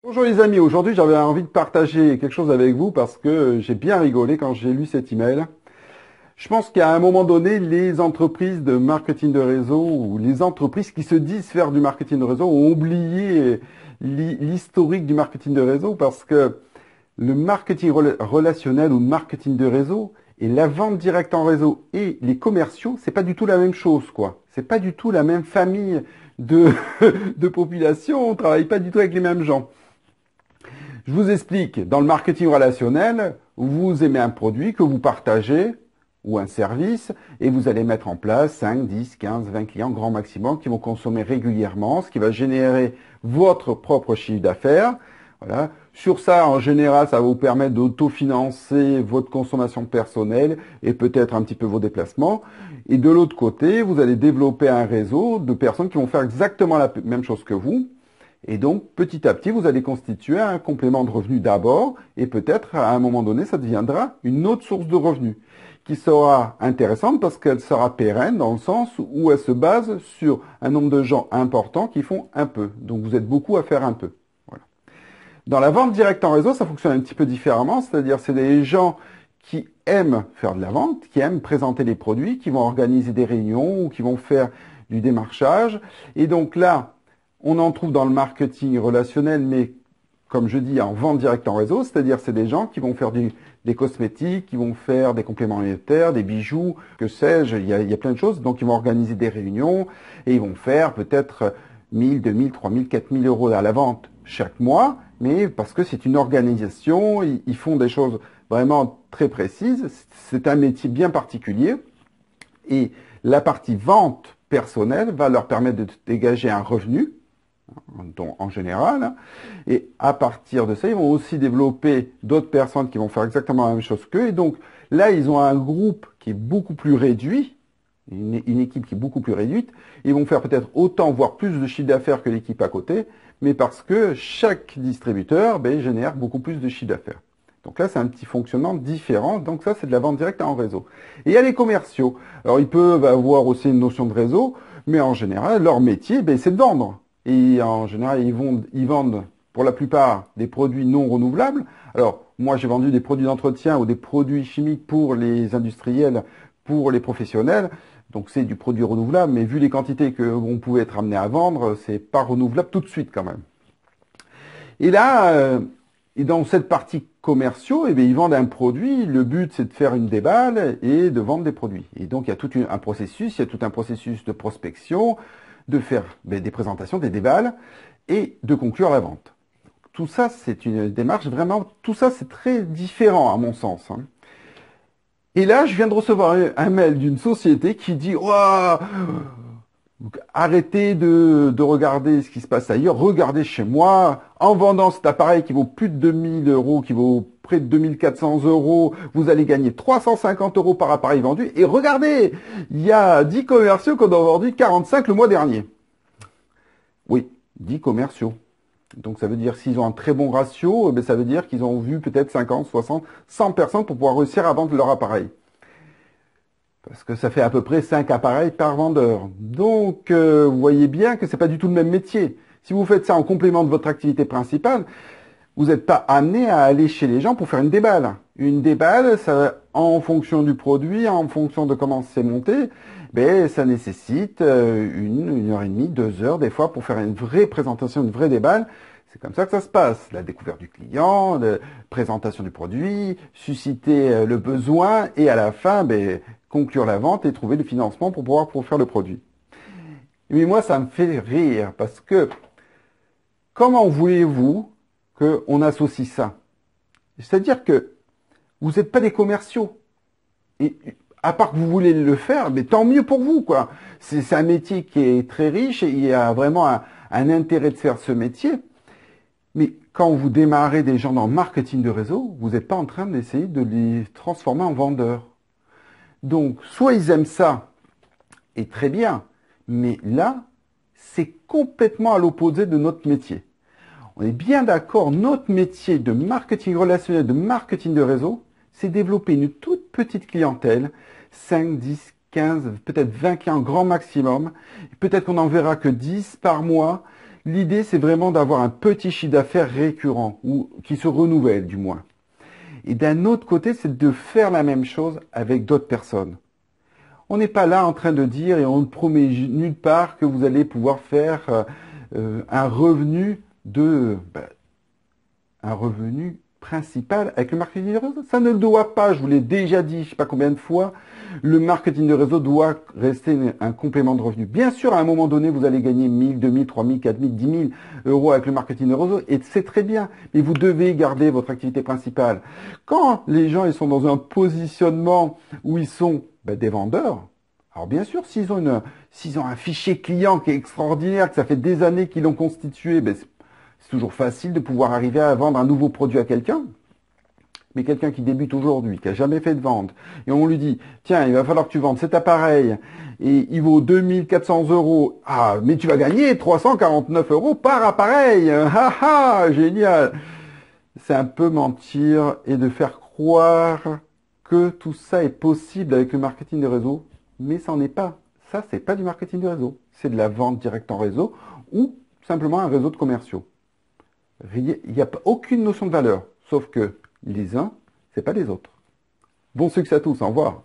Bonjour les amis, aujourd'hui j'avais envie de partager quelque chose avec vous parce que j'ai bien rigolé quand j'ai lu cet email. Je pense qu'à un moment donné, les entreprises de marketing de réseau ou les entreprises qui se disent faire du marketing de réseau ont oublié l'historique du marketing de réseau parce que le marketing relationnel ou le marketing de réseau et la vente directe en réseau et les commerciaux, c'est pas du tout la même chose, quoi. C'est pas du tout la même famille de, de population, on travaille pas du tout avec les mêmes gens. Je vous explique, dans le marketing relationnel, vous aimez un produit que vous partagez ou un service et vous allez mettre en place 5, 10, 15, 20 clients grand maximum qui vont consommer régulièrement, ce qui va générer votre propre chiffre d'affaires. Voilà. Sur ça, en général, ça va vous permettre d'autofinancer votre consommation personnelle et peut-être un petit peu vos déplacements. Et de l'autre côté, vous allez développer un réseau de personnes qui vont faire exactement la même chose que vous. Et donc, petit à petit, vous allez constituer un complément de revenus d'abord, et peut-être à un moment donné, ça deviendra une autre source de revenus, qui sera intéressante parce qu'elle sera pérenne dans le sens où elle se base sur un nombre de gens importants qui font un peu. Donc, vous êtes beaucoup à faire un peu. Voilà. Dans la vente directe en réseau, ça fonctionne un petit peu différemment, c'est-à-dire c'est des gens qui aiment faire de la vente, qui aiment présenter les produits, qui vont organiser des réunions ou qui vont faire du démarchage. Et donc là, on en trouve dans le marketing relationnel, mais comme je dis, en vente directe en réseau, c'est-à-dire c'est des gens qui vont faire des cosmétiques, qui vont faire des compléments alimentaires, des bijoux, que sais-je, il y a plein de choses. Donc ils vont organiser des réunions et ils vont faire peut-être 1000, 2000, 3000, 4000 euros à la vente chaque mois, mais parce que c'est une organisation, ils font des choses vraiment très précises, c'est un métier bien particulier et la partie vente personnelle va leur permettre de dégager un revenu en général. Et à partir de ça, ils vont aussi développer d'autres personnes qui vont faire exactement la même chose qu'eux. Et donc là, ils ont un groupe qui est beaucoup plus réduit, une équipe qui est beaucoup plus réduite. Ils vont faire peut-être autant, voire plus de chiffre d'affaires que l'équipe à côté, mais parce que chaque distributeur génère beaucoup plus de chiffre d'affaires. Donc là, c'est un petit fonctionnement différent. Donc ça, c'est de la vente directe en réseau. Et il y a les commerciaux. Alors, ils peuvent avoir aussi une notion de réseau, mais en général, leur métier, c'est de vendre. Et en général, ils vendent pour la plupart des produits non renouvelables. Alors, moi, j'ai vendu des produits d'entretien ou des produits chimiques pour les industriels, pour les professionnels. Donc, c'est du produit renouvelable, mais vu les quantités qu'on pouvait être amené à vendre, c'est pas renouvelable tout de suite quand même. Et là, et dans cette partie commerciaux, ils vendent un produit. Le but, c'est de faire une déballe et de vendre des produits. Et donc, il y a tout un processus. Il y a tout un processus de prospection, de faire des présentations, des déballes et de conclure la vente. Tout ça, c'est une démarche vraiment, tout ça, c'est très différent à mon sens. Et là, je viens de recevoir un mail d'une société qui dit, ouah, arrêtez de regarder ce qui se passe ailleurs, regardez chez moi, en vendant cet appareil qui vaut plus de 2000 euros, qui vaut près de 2400 euros, vous allez gagner 350 euros par appareil vendu. Et regardez, il y a 10 commerciaux qui en ont vendu 45 le mois dernier. Oui, 10 commerciaux. Donc ça veut dire s'ils ont un très bon ratio, ça veut dire qu'ils ont vu peut-être 50, 60, 100 personnes pour pouvoir réussir à vendre leur appareil. Parce que ça fait à peu près 5 appareils par vendeur. Donc, vous voyez bien que c'est pas du tout le même métier. Si vous faites ça en complément de votre activité principale, vous n'êtes pas amené à aller chez les gens pour faire une déballe. Une déballe, ça, en fonction du produit, en fonction de comment c'est monté, ça nécessite 1 heure et demie, 2 heures des fois pour faire une vraie présentation, une vraie déballe. C'est comme ça que ça se passe. La découverte du client, la présentation du produit, susciter le besoin et à la fin, conclure la vente et trouver le financement pour pouvoir faire le produit. Mais moi, ça me fait rire parce que comment voulez-vous qu'on associe ça? C'est-à-dire que vous n'êtes pas des commerciaux. Et à part que vous voulez le faire, mais tant mieux pour vous, quoi. C'est un métier qui est très riche et il y a vraiment un intérêt de faire ce métier. Mais quand vous démarrez des gens dans le marketing de réseau, vous n'êtes pas en train d'essayer de les transformer en vendeurs. Donc, soit ils aiment ça, et très bien, mais là, c'est complètement à l'opposé de notre métier. On est bien d'accord, notre métier de marketing relationnel, de marketing de réseau, c'est développer une toute petite clientèle, 5, 10, 15, peut-être 20 clients grand maximum. Peut-être qu'on n'en verra que 10 par mois L'idée, c'est vraiment d'avoir un petit chiffre d'affaires récurrent, ou qui se renouvelle du moins. Et d'un autre côté, c'est de faire la même chose avec d'autres personnes. On n'est pas là en train de dire, et on ne promet nulle part que vous allez pouvoir faire un revenu un revenu principal avec le marketing de réseau. Ça ne le doit pas, je vous l'ai déjà dit, je ne sais pas combien de fois, le marketing de réseau doit rester un complément de revenu. Bien sûr, à un moment donné, vous allez gagner 1000, 2000, 3000, 4000, 10 000 euros avec le marketing de réseau, et c'est très bien, mais vous devez garder votre activité principale. Quand les gens ils sont dans un positionnement où ils sont des vendeurs, alors bien sûr, s'ils ont un fichier client qui est extraordinaire, que ça fait des années qu'ils l'ont constitué, c'est toujours facile de pouvoir arriver à vendre un nouveau produit à quelqu'un. Mais quelqu'un qui débute aujourd'hui, qui a jamais fait de vente, et on lui dit, tiens, il va falloir que tu vendes cet appareil, et il vaut 2400 euros. Ah, mais tu vas gagner 349 euros par appareil. Ah ah, génial. C'est un peu mentir et de faire croire que tout ça est possible avec le marketing de réseau, mais ça n'en est pas. Ça, c'est pas du marketing de réseau. C'est de la vente directe en réseau ou simplement un réseau de commerciaux. Il n'y a aucune notion de valeur, sauf que les uns, c'est pas les autres. Bon succès à tous, au revoir.